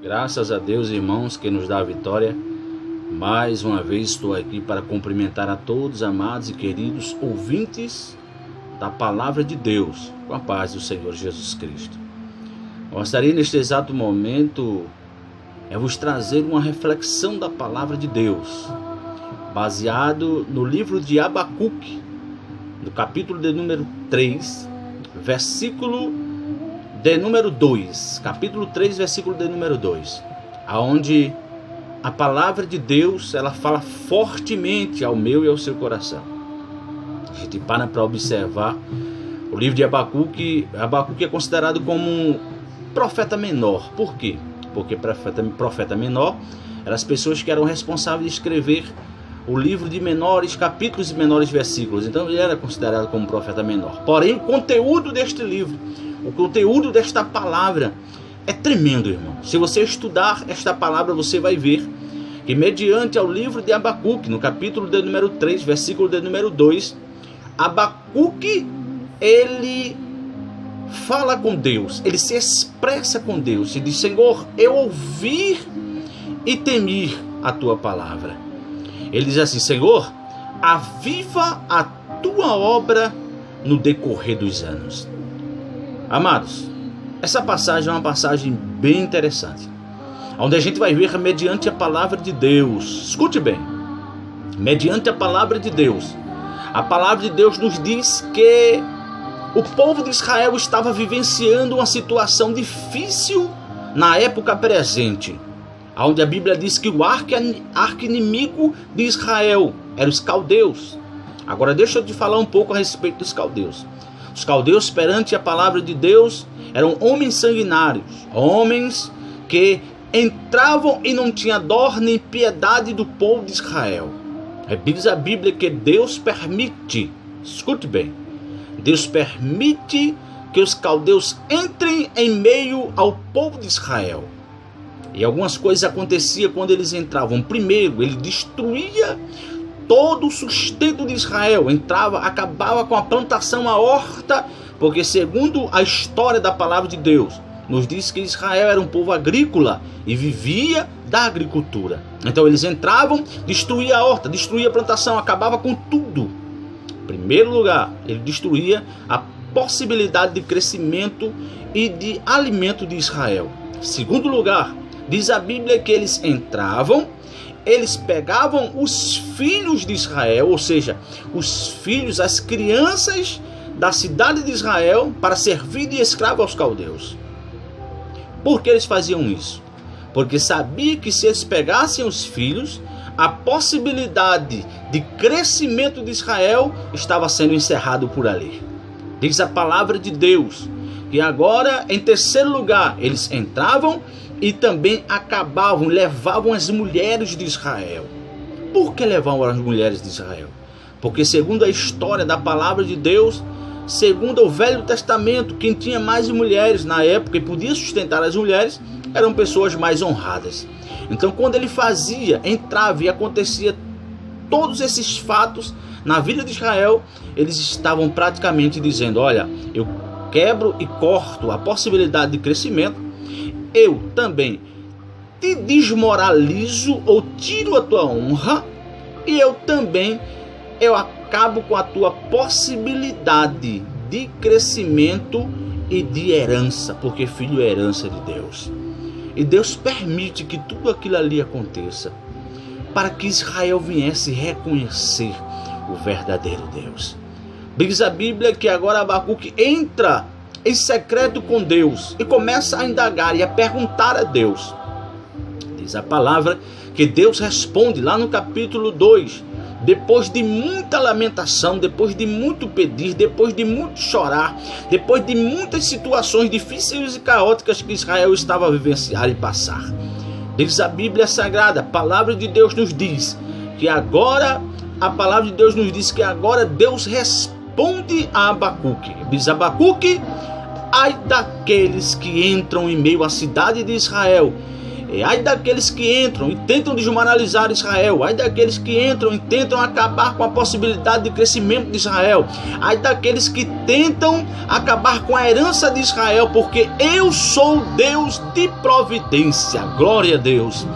Graças a Deus, irmãos, que nos dá a vitória. Mais uma vez estou aqui para cumprimentar a todos, amados e queridos ouvintes da Palavra de Deus, com a paz do Senhor Jesus Cristo. Gostaria neste exato momento vos trazer uma reflexão da Palavra de Deus, baseado no livro de Abacuque, no capítulo de número 3, versículo de número 2, capítulo 3, versículo de número 2, aonde a palavra de Deus, ela fala fortemente ao meu e ao seu coração. A gente para observar o livro de Abacuque. Abacuque é considerado como um profeta menor. Por quê? Porque profeta menor eram as pessoas que eram responsáveis de escrever o livro de menores capítulos e menores versículos. Então ele era considerado como profeta menor. Porém, o conteúdo deste livro, o conteúdo desta palavra é tremendo, irmão. Se você estudar esta palavra, você vai ver que mediante ao livro de Abacuque, no capítulo de número 3, versículo de número 2, Abacuque, ele fala com Deus, ele se expressa com Deus e diz: Senhor, eu ouvi e temi a tua palavra. Ele diz assim: Senhor, aviva a tua obra no decorrer dos anos. Amados, essa passagem é uma passagem bem interessante, onde a gente vai ver mediante a palavra de Deus. Escute bem, mediante a palavra de Deus. A palavra de Deus nos diz que o povo de Israel estava vivenciando uma situação difícil na época presente, onde a Bíblia diz que o arqui-inimigo de Israel eram os caldeus. Agora deixa eu te falar um pouco a respeito dos caldeus. Os caldeus, perante a palavra de Deus, eram homens sanguinários, homens que entravam e não tinha dó nem piedade do povo de Israel. Diz a Bíblia que Deus permite, escute bem, Deus permite que os caldeus entrem em meio ao povo de Israel. E algumas coisas aconteciam quando eles entravam. Primeiro, ele destruía todo o sustento de Israel, acabava com a plantação, a horta, porque segundo a história da palavra de Deus, nos diz que Israel era um povo agrícola e vivia da agricultura. Então eles entravam, destruía a horta, destruía a plantação, acabava com tudo. Em primeiro lugar, ele destruía a possibilidade de crescimento e de alimento de Israel. Em segundo lugar, diz a Bíblia que eles entravam, eles pegavam os filhos de Israel, ou seja, os filhos, as crianças da cidade de Israel, para servir de escravo aos caldeus. Por que eles faziam isso? Porque sabia que se eles pegassem os filhos, a possibilidade de crescimento de Israel estava sendo encerrado por ali. Diz a palavra de Deus que agora, em terceiro lugar, eles entravam e também acabavam, levavam as mulheres de Israel. Por que levavam as mulheres de Israel? Porque segundo a história da palavra de Deus, segundo o Velho Testamento, quem tinha mais mulheres na época e podia sustentar as mulheres eram pessoas mais honradas. Então quando ele entrava e acontecia todos esses fatos na vida de Israel, eles estavam praticamente dizendo: olha, eu quebro e corto a possibilidade de crescimento, eu também te desmoralizo ou tiro a tua honra, e eu acabo com a tua possibilidade de crescimento e de herança, porque filho é herança de Deus. E Deus permite que tudo aquilo ali aconteça para que Israel viesse reconhecer o verdadeiro Deus. Diz a Bíblia que agora Abacuque entra em secreto com Deus e começa a indagar e a perguntar a Deus. Diz a palavra que Deus responde lá no capítulo 2, depois de muita lamentação, depois de muito pedir, depois de muito chorar, depois de muitas situações difíceis e caóticas que Israel estava a vivenciar e passar. Diz a Bíblia Sagrada, a palavra de Deus nos diz que agora, Deus responde a Abacuque. Diz Abacuque: ai daqueles que entram em meio à cidade de Israel Ai daqueles que entram e tentam desmoralizar Israel. Ai daqueles que entram e tentam acabar com a possibilidade de crescimento de Israel. Ai daqueles que tentam acabar com a herança de Israel, porque eu sou Deus de providência. Glória a Deus.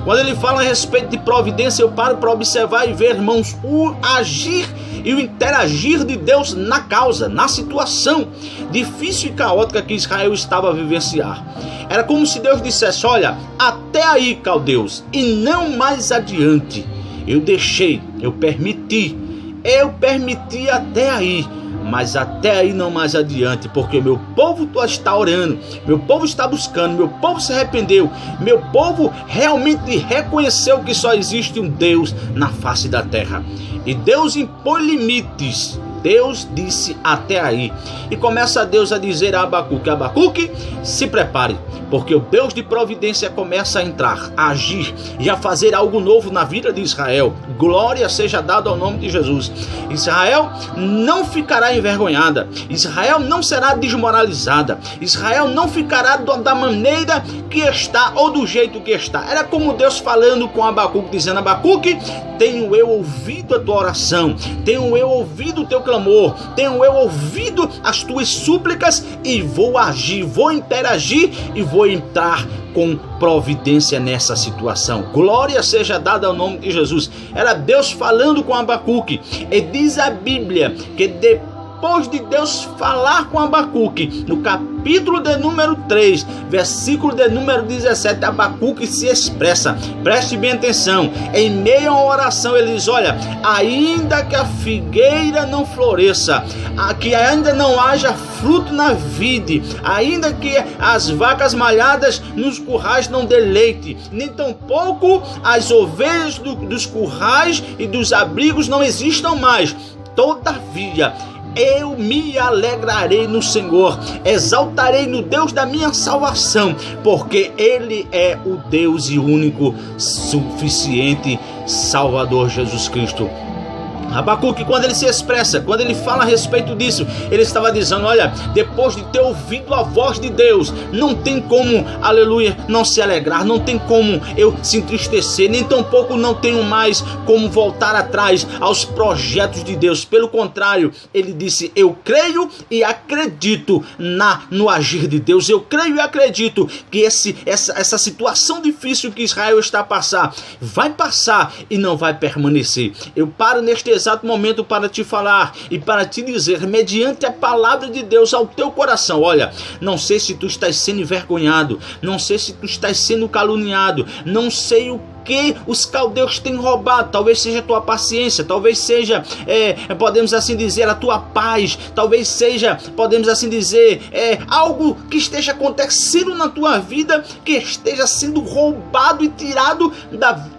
Quando ele fala a respeito de providência, eu paro para observar e ver, irmãos, o agir e o interagir de Deus na causa, na situação difícil e caótica que Israel estava a vivenciar. Era como se Deus dissesse: olha, até aí, caldeus, e não mais adiante. Eu deixei, eu permiti até aí, mas até aí não mais adiante, porque meu povo está orando, meu povo está buscando, meu povo se arrependeu, meu povo realmente reconheceu que só existe um Deus na face da terra. E Deus impõe limites. Deus disse até aí. E começa Deus a dizer a Abacuque: Abacuque, se prepare, porque o Deus de providência começa a entrar, a agir e a fazer algo novo na vida de Israel. Glória seja dada ao nome de Jesus. Israel não ficará envergonhada. Israel não será desmoralizada. Israel não ficará da maneira que está ou do jeito que está. Era como Deus falando com Abacuque, dizendo: Abacuque, tenho eu ouvido a tua oração, tenho eu ouvido o teu clamor, tenho eu ouvido as tuas súplicas e vou agir, vou interagir e vou entrar com providência nessa situação. Glória seja dada ao nome de Jesus. Era Deus falando com Abacuque. E diz a Bíblia que depois de Deus falar com Abacuque, no capítulo de número 3, versículo de número 17, Abacuque se expressa. Preste bem atenção. Em meio a uma oração ele diz: olha, ainda que a figueira não floresça, que ainda não haja fruto na vide, ainda que as vacas malhadas nos currais não dê leite, nem tampouco as ovelhas dos currais e dos abrigos não existam mais, todavia eu me alegrarei no Senhor, exaltarei no Deus da minha salvação, porque Ele é o Deus e único suficiente Salvador Jesus Cristo. Abacuque, quando ele se expressa, quando ele fala a respeito disso, ele estava dizendo: olha, depois de ter ouvido a voz de Deus, não tem como, aleluia, não se alegrar, não tem como eu se entristecer, nem tampouco não tenho mais como voltar atrás aos projetos de Deus. Pelo contrário, ele disse: eu creio e acredito no agir de Deus. Eu creio e acredito que essa situação difícil que Israel está a passar, vai passar e não vai permanecer. Eu paro neste exato momento para te falar e para te dizer, mediante a palavra de Deus ao teu coração: olha, não sei se tu estás sendo envergonhado, não sei se tu estás sendo caluniado, não sei o que os caldeus têm roubado, talvez seja a tua paciência, talvez seja, podemos assim dizer, a tua paz, talvez seja, podemos assim dizer, algo que esteja acontecendo na tua vida, que esteja sendo roubado e tirado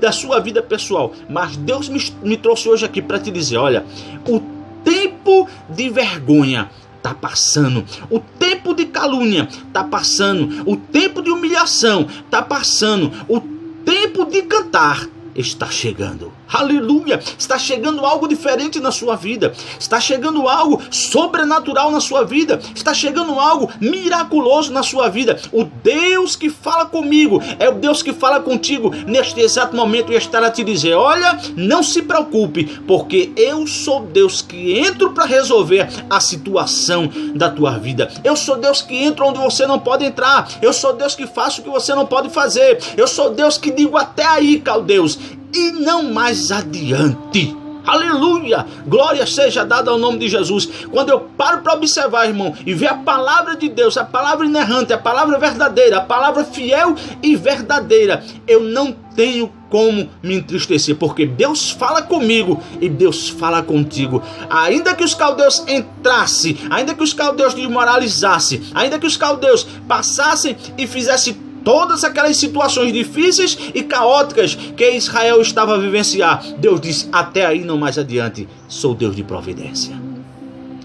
da sua vida pessoal. Mas Deus me trouxe hoje aqui para te dizer: olha, o tempo de vergonha está passando, o tempo de calúnia está passando, o tempo de humilhação está passando, o tempo de cantar está chegando. Aleluia! Está chegando algo diferente na sua vida. Está chegando algo sobrenatural na sua vida. Está chegando algo miraculoso na sua vida. O Deus que fala comigo é o Deus que fala contigo neste exato momento e está a te dizer: olha, não se preocupe, porque eu sou Deus que entro para resolver a situação da tua vida. Eu sou Deus que entra onde você não pode entrar. Eu sou Deus que faço o que você não pode fazer. Eu sou Deus que digo até aí, caldeus, e não mais adiante. Aleluia! Glória seja dada ao nome de Jesus. Quando eu paro para observar, irmão, e ver a palavra de Deus, a palavra inerrante, a palavra verdadeira, a palavra fiel e verdadeira, eu não tenho como me entristecer, porque Deus fala comigo e Deus fala contigo. Ainda que os caldeus entrassem, ainda que os caldeus desmoralizassem, ainda que os caldeus passassem e fizessem todas aquelas situações difíceis e caóticas que Israel estava a vivenciar, Deus disse: até aí, não mais adiante. Sou Deus de providência.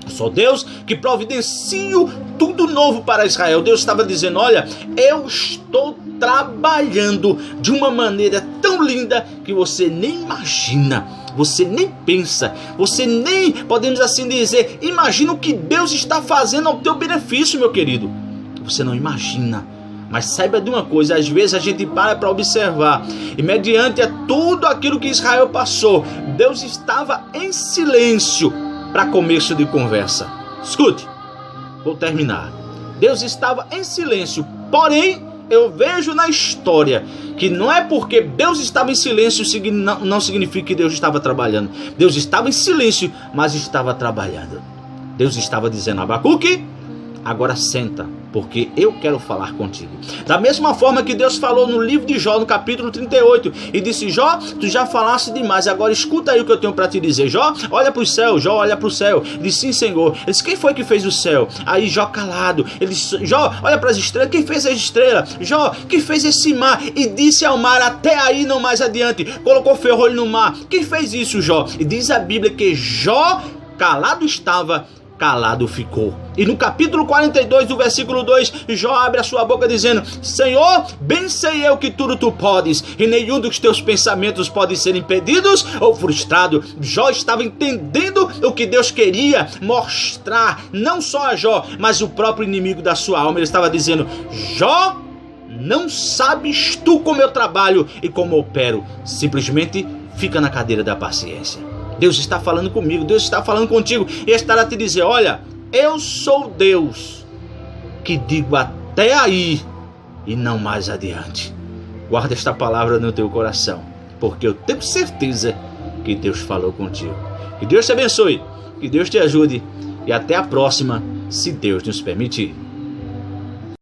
Sou Deus que providencio tudo novo para Israel. Deus estava dizendo: olha, eu estou trabalhando de uma maneira tão linda que você nem imagina, você nem pensa, você nem, podemos assim dizer, imagina o que Deus está fazendo ao teu benefício, meu querido. Você não imagina. Mas saiba de uma coisa, às vezes a gente para observar, e mediante tudo aquilo que Israel passou, Deus estava em silêncio para começo de conversa. Escute, vou terminar. Deus estava em silêncio, porém eu vejo na história que não é porque Deus estava em silêncio não significa que Deus estava trabalhando. Deus estava em silêncio, mas estava trabalhando. Deus estava dizendo: Abacuque, agora senta, porque eu quero falar contigo. Da mesma forma que Deus falou no livro de Jó, no capítulo 38, e disse: Jó, tu já falaste demais, agora escuta aí o que eu tenho para te dizer. Jó, olha para o céu. Jó, olha para o céu. Ele disse: sim, Senhor. Ele disse: quem foi que fez o céu? Aí Jó calado. Ele disse: Jó, olha para as estrelas. Quem fez as estrelas? Jó, quem fez esse mar? E disse ao mar: até aí, não mais adiante. Colocou ferrolho no mar. Quem fez isso, Jó? E diz a Bíblia que Jó calado estava, calado ficou. E no capítulo 42, do versículo 2, Jó abre a sua boca dizendo: Senhor, bem sei eu que tudo tu podes, e nenhum dos teus pensamentos pode ser impedidos ou frustrado. Jó estava entendendo o que Deus queria mostrar, não só a Jó, mas o próprio inimigo da sua alma. Ele estava dizendo: Jó, não sabes tu como eu trabalho e como eu opero. Simplesmente fica na cadeira da paciência. Deus está falando comigo, Deus está falando contigo, e estará a te dizer: olha, eu sou Deus que digo até aí e não mais adiante. Guarda esta palavra no teu coração, porque eu tenho certeza que Deus falou contigo. Que Deus te abençoe, que Deus te ajude, e até a próxima, se Deus nos permitir.